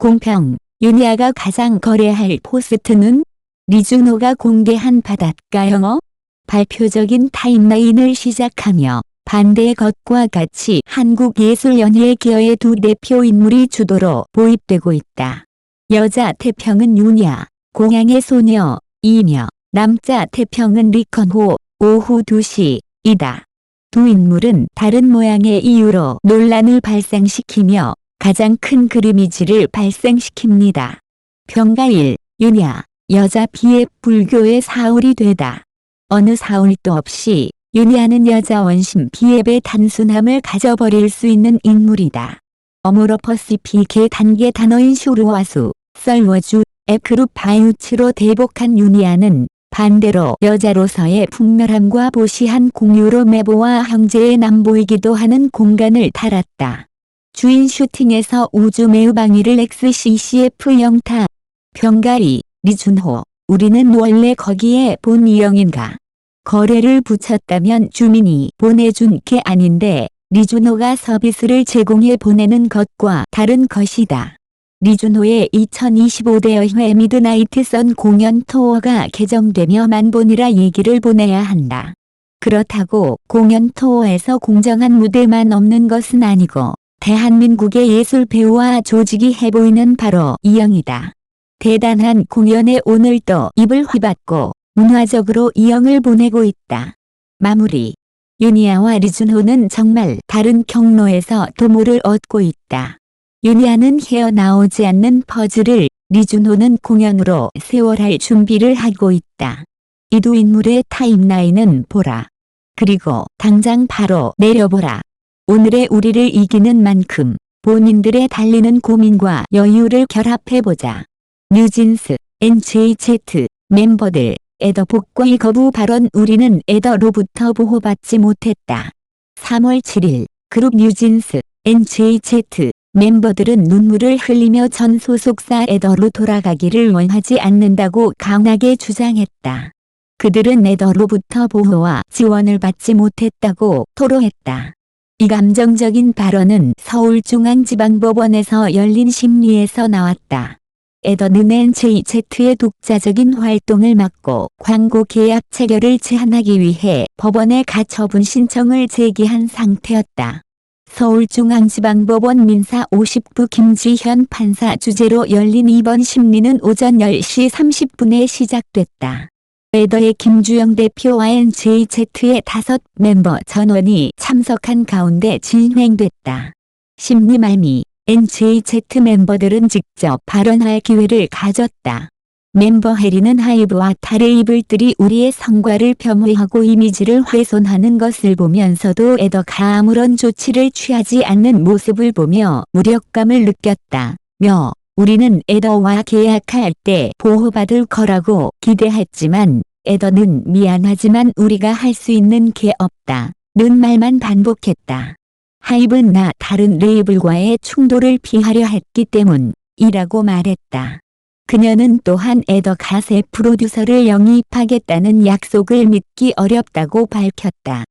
공평, 윤야가 가장 거래할 포스트는 리주노가 공개한 바닷가 영어 발표적인 타임라인을 시작하며 반대의 것과 같이 한국예술연예 기여의 두 대표 인물이 주도로 도입되고 있다. 여자 태평은 윤야, 고향의 소녀이며 남자 태평은 리컨호, 오후 2시이다. 두 인물은 다른 모양의 이유로 논란을 발생시키며 가장 큰 그림이지를 발생시킵니다. 평가 1. 윤야, 여자 BF 불교의 사울이 되다. 어느 사울도 없이 윤야는 여자 원심 BF의 단순함을 가져버릴 수 있는 인물이다. 어무러퍼시픽의 단계 단어인 슈루와수, 썰워주, 앱그룹 바이우츠로 대복한 윤야는 반대로 여자로서의 풍멸함과 보시한 공유로 메보와 형제의 남보이기도 하는 공간을 달았다. 주인 슈팅에서 우주 매우방위를 XCCF 영타. 평가 2. 리준호, 우리는 원래 거기에 본 이영인가. 거래를 붙였다면 주민이 보내준 게 아닌데 리준호가 서비스를 제공해 보내는 것과 다른 것이다. 리준호의 2025대여회 미드나이트 선 공연 투어가 개정되며 만본이라 얘기를 보내야 한다. 그렇다고 공연 투어에서 공정한 무대만 없는 것은 아니고 대한민국의 예술 배우와 조직이 해보이는 바로 이영이다. 대단한 공연에 오늘도 입을 휘받고 문화적으로 이영을 보내고 있다. 마무리. 윤야와 리준호는 정말 다른 경로에서 도모를 얻고 있다. 윤야는 헤어나오지 않는 퍼즐을, 리준호는 공연으로 세월할 준비를 하고 있다. 이 두 인물의 타임라인은 보라. 그리고 당장 바로 내려보라. 오늘의 우리를 이기는 만큼 본인들의 달리는 고민과 여유를 결합해보자. 뉴진스, NJZ 멤버들, 에더 복귀 거부 발언. 우리는 에더로부터 보호받지 못했다. 3월 7일 그룹 뉴진스, NJZ 멤버들은 눈물을 흘리며 전 소속사 에더로 돌아가기를 원하지 않는다고 강하게 주장했다. 그들은 에더로부터 보호와 지원을 받지 못했다고 토로했다. 이 감정적인 발언은 서울중앙지방법원에서 열린 심리에서 나왔다. 에더는 NJZ의 독자적인 활동을 막고 광고 계약 체결을 제한하기 위해 법원에 가처분 신청을 제기한 상태였다. 서울중앙지방법원 민사 50부 김지현 판사 주재로 열린 이번 심리는 오전 10시 30분에 시작됐다. 에더의 김주영 대표와 NJZ의 5멤버 전원이 참석한 가운데 진행됐다. 심리 말미, NJZ 멤버들은 직접 발언할 기회를 가졌다. 멤버 해리는 하이브와 타레이블들이 우리의 성과를 폄훼하고 이미지를 훼손하는 것을 보면서도 에더가 아무런 조치를 취하지 않는 모습을 보며 무력감을 느꼈다며 우리는 에더와 계약할 때 보호받을 거라고 기대했지만 에더는 미안하지만 우리가 할 수 있는 게 없다는 말만 반복했다. 하이브나 다른 레이블과의 충돌을 피하려 했기 때문이라고 말했다. 그녀는 또한 에더가 새 프로듀서를 영입하겠다는 약속을 믿기 어렵다고 밝혔다.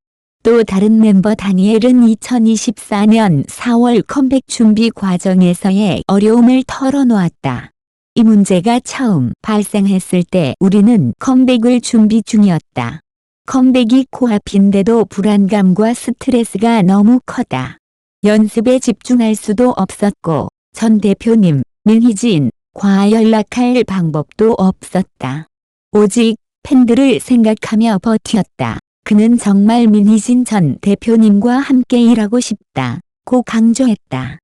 또 다른 멤버 다니엘은 2024년 4월 컴백 준비 과정에서의 어려움을 털어놓았다. 이 문제가 처음 발생했을 때 우리는 컴백을 준비 중이었다. 컴백이 코앞인데도 불안감과 스트레스가 너무 컸다. 연습에 집중할 수도 없었고 전 대표님, 민희진과 연락할 방법도 없었다. 오직 팬들을 생각하며 버텼다. 그는 정말 민희진 전 대표님과 함께 일하고 싶다고 강조했다.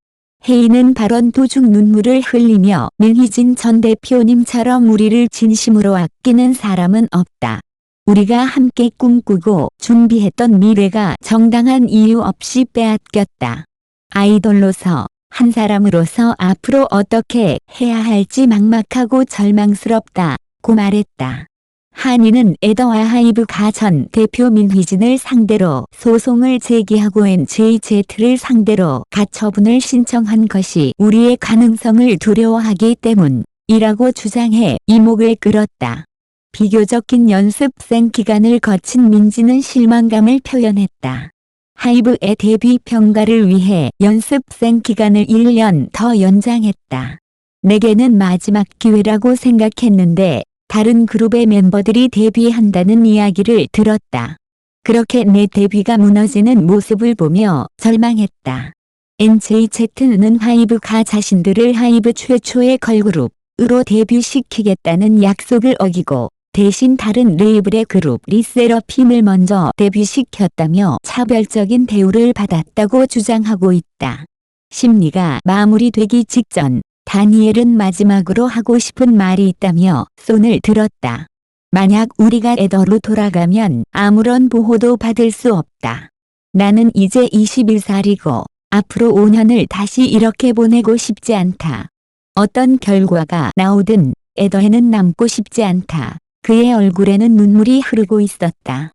혜인은 발언 도중 눈물을 흘리며 민희진 전 대표님처럼 우리를 진심으로 아끼는 사람은 없다. 우리가 함께 꿈꾸고 준비했던 미래가 정당한 이유 없이 빼앗겼다. 아이돌로서 한 사람으로서 앞으로 어떻게 해야 할지 막막하고 절망스럽다고 말했다. 한이는 에더와 하이브가 전 대표 민희진을 상대로 소송을 제기하고 NJZ를 상대로 가처분을 신청한 것이 우리의 가능성을 두려워하기 때문이라고 주장해 이목을 끌었다. 비교적 긴 연습생 기간을 거친 민지는 실망감을 표현했다. 하이브의 데뷔 평가를 위해 연습생 기간을 1년 더 연장했다. 내게는 마지막 기회라고 생각했는데 다른 그룹의 멤버들이 데뷔한다는 이야기를 들었다. 그렇게 내 데뷔가 무너지는 모습을 보며 절망했다. NJZ는 하이브가 자신들을 하이브 최초의 걸그룹으로 데뷔시키겠다는 약속을 어기고 대신 다른 레이블의 그룹 리세러핌을 먼저 데뷔시켰다며 차별적인 대우를 받았다고 주장하고 있다. 심리가 마무리되기 직전 다니엘은 마지막으로 하고 싶은 말이 있다며 손을 들었다. 만약 우리가 에더로 돌아가면 아무런 보호도 받을 수 없다. 나는 이제 21살이고 앞으로 5년을 다시 이렇게 보내고 싶지 않다. 어떤 결과가 나오든 에더에는 남고 싶지 않다. 그의 얼굴에는 눈물이 흐르고 있었다.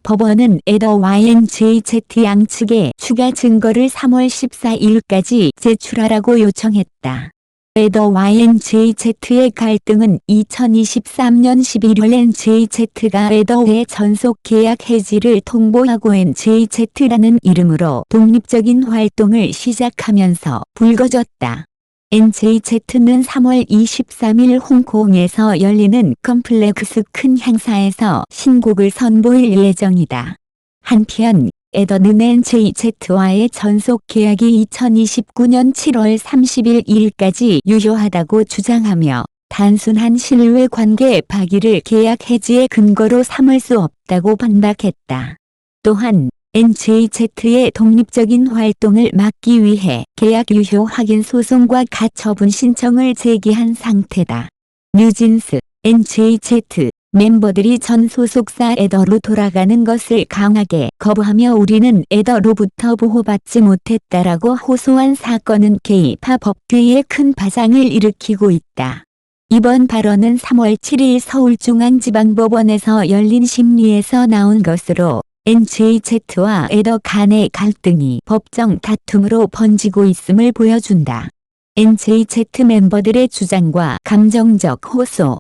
법원은 에더와 NJZ 양측에 추가 증거를 3월 14일까지 제출하라고 요청했다. 에더와 NJZ의 갈등은 2023년 11월 NJZ가 에더의 전속 계약 해지를 통보하고 NJZ라는 이름으로 독립적인 활동을 시작하면서 불거졌다. NJZ는 3월 23일 홍콩에서 열리는 컴플렉스 큰 행사에서 신곡을 선보일 예정이다. 한편 에더는 NJZ와의 전속 계약이 2029년 7월 31일까지 유효하다고 주장하며 단순한 신뢰 관계 파기를 계약 해지의 근거로 삼을 수 없다고 반박했다. 또한 NJZ의 독립적인 활동을 막기 위해 계약 유효 확인 소송과 가처분 신청을 제기한 상태다. 뉴진스, NJZ 멤버들이 전 소속사 에더로 돌아가는 것을 강하게 거부하며 우리는 에더로부터 보호받지 못했다라고 호소한 사건은 K-팝 업계에 큰 파장을 일으키고 있다. 이번 발언은 3월 7일 서울중앙지방법원에서 열린 심리에서 나온 것으로 NJZ와 에더 간의 갈등이 법정 다툼으로 번지고 있음을 보여준다. NJZ 멤버들의 주장과 감정적 호소.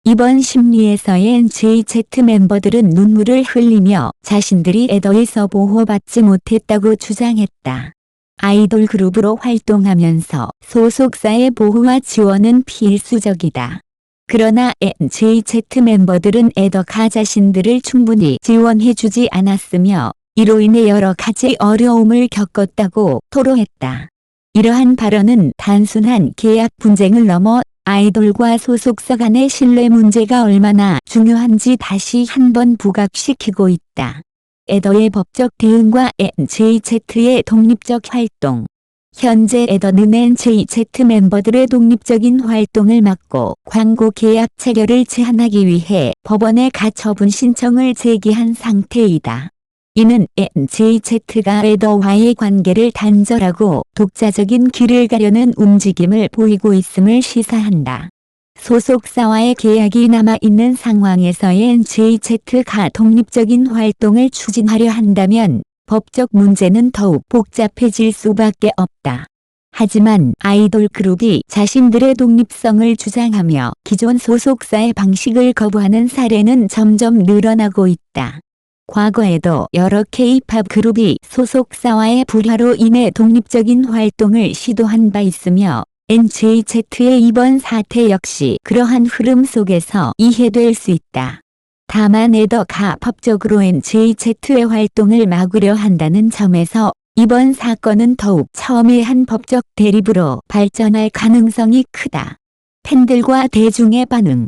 이번 심리에서의 NJZ 멤버들은 눈물을 흘리며 자신들이 에더에서 보호받지 못했다고 주장했다. 아이돌 그룹으로 활동하면서 소속사의 보호와 지원은 필수적이다. 그러나 NJZ 멤버들은 에더가 자신들을 충분히 지원해주지 않았으며 이로 인해 여러 가지 어려움을 겪었다고 토로했다. 이러한 발언은 단순한 계약 분쟁을 넘어 아이돌과 소속사 간의 신뢰 문제가 얼마나 중요한지 다시 한번 부각시키고 있다. 에더의 법적 대응과 NJZ의 독립적 활동. 현재 에더는 NJZ 멤버들의 독립적인 활동을 막고 광고 계약 체결을 제한하기 위해 법원에 가처분 신청을 제기한 상태이다. 이는 NJZ가 에더와의 관계를 단절하고 독자적인 길을 가려는 움직임을 보이고 있음을 시사한다. 소속사와의 계약이 남아있는 상황에서의 NJZ가 독립적인 활동을 추진하려 한다면 법적 문제는 더욱 복잡해질 수밖에 없다. 하지만 아이돌 그룹이 자신들의 독립성을 주장하며 기존 소속사의 방식을 거부하는 사례는 점점 늘어나고 있다. 과거에도 여러 K-팝 그룹이 소속사와의 불화로 인해 독립적인 활동을 시도한 바 있으며 NJZ의 이번 사태 역시 그러한 흐름 속에서 이해될 수 있다. 다만 에더가 법적으로 NJZ의 활동을 막으려 한다는 점에서 이번 사건은 더욱 첨예한 법적 대립으로 발전할 가능성이 크다. 팬들과 대중의 반응.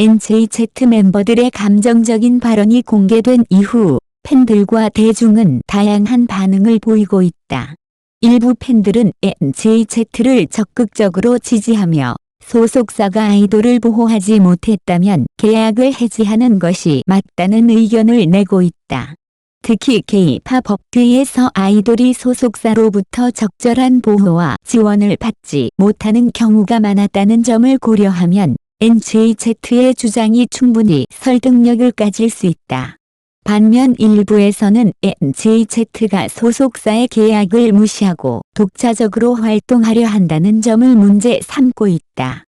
NJZ 멤버들의 감정적인 발언이 공개된 이후 팬들과 대중은 다양한 반응을 보이고 있다. 일부 팬들은 NJZ를 적극적으로 지지하며 소속사가 아이돌을 보호하지 못했다면 계약을 해지하는 것이 맞다는 의견을 내고 있다. 특히 K-팝 업계에서 아이돌이 소속사로부터 적절한 보호와 지원을 받지 못하는 경우가 많았다는 점을 고려하면 NJZ의 주장이 충분히 설득력을 가질 수 있다. 반면 일부에서는 NJZ가 소속사의 계약을 무시하고 독자적으로 활동하려 한다는 점을 문제 삼고 있다.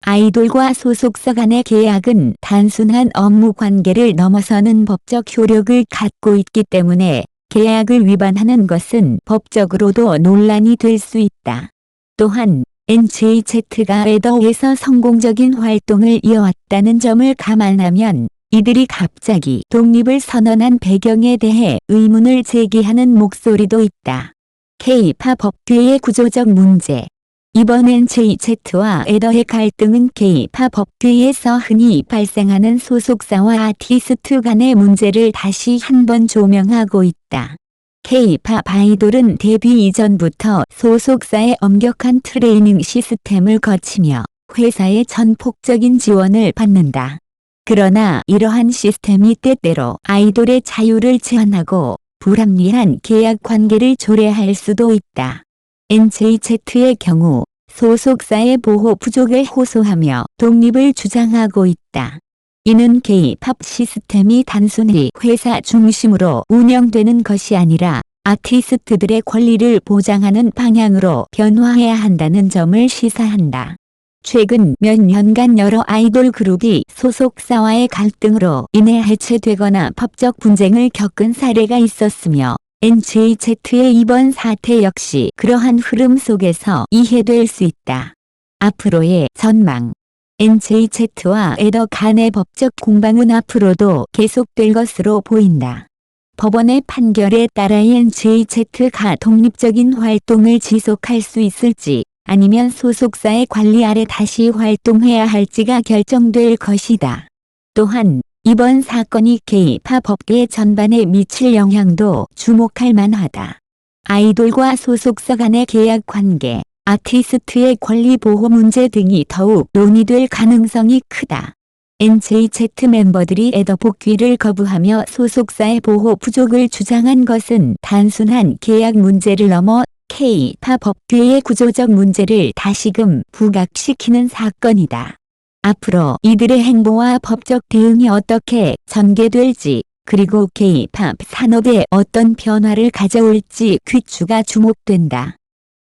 아이돌과 소속사 간의 계약은 단순한 업무 관계를 넘어서는 법적 효력을 갖고 있기 때문에 계약을 위반하는 것은 법적으로도 논란이 될 수 있다. 또한 NJZ가 에더에서 성공적인 활동을 이어왔다는 점을 감안하면 이들이 갑자기 독립을 선언한 배경에 대해 의문을 제기하는 목소리도 있다. K-팝 법규의 구조적 문제. 이번 NJZ와 에더의 갈등은 K-팝 법규에서 흔히 발생하는 소속사와 아티스트 간의 문제를 다시 한번 조명하고 있다. K-팝 아이돌은 데뷔 이전부터 소속사의 엄격한 트레이닝 시스템을 거치며 회사의 전폭적인 지원을 받는다. 그러나 이러한 시스템이 때때로 아이돌의 자유를 제한하고 불합리한 계약 관계를 조례할 수도 있다. NJZ의 경우 소속사의 보호 부족을 호소하며 독립을 주장하고 있다. 이는 K-팝 시스템이 단순히 회사 중심으로 운영되는 것이 아니라 아티스트들의 권리를 보장하는 방향으로 변화해야 한다는 점을 시사한다. 최근 몇 년간 여러 아이돌 그룹이 소속사와의 갈등으로 인해 해체되거나 법적 분쟁을 겪은 사례가 있었으며 NJZ의 이번 사태 역시 그러한 흐름 속에서 이해될 수 있다. 앞으로의 전망. NJZ와 에더 간의 법적 공방은 앞으로도 계속될 것으로 보인다. 법원의 판결에 따라 NJZ가 독립적인 활동을 지속할 수 있을지 아니면 소속사의 관리 아래 다시 활동해야 할지가 결정될 것이다. 또한 이번 사건이 K-팝 업계 전반에 미칠 영향도 주목할 만하다. 아이돌과 소속사 간의 계약 관계, 아티스트의 권리 보호 문제 등이 더욱 논의될 가능성이 크다. NJZ 멤버들이 에더 복귀를 거부하며 소속사의 보호 부족을 주장한 것은 단순한 계약 문제를 넘어 K-팝 법규의 구조적 문제를 다시금 부각시키는 사건이다. 앞으로 이들의 행보와 법적 대응이 어떻게 전개될지 그리고 K-팝 산업에 어떤 변화를 가져올지 귀추가 주목된다.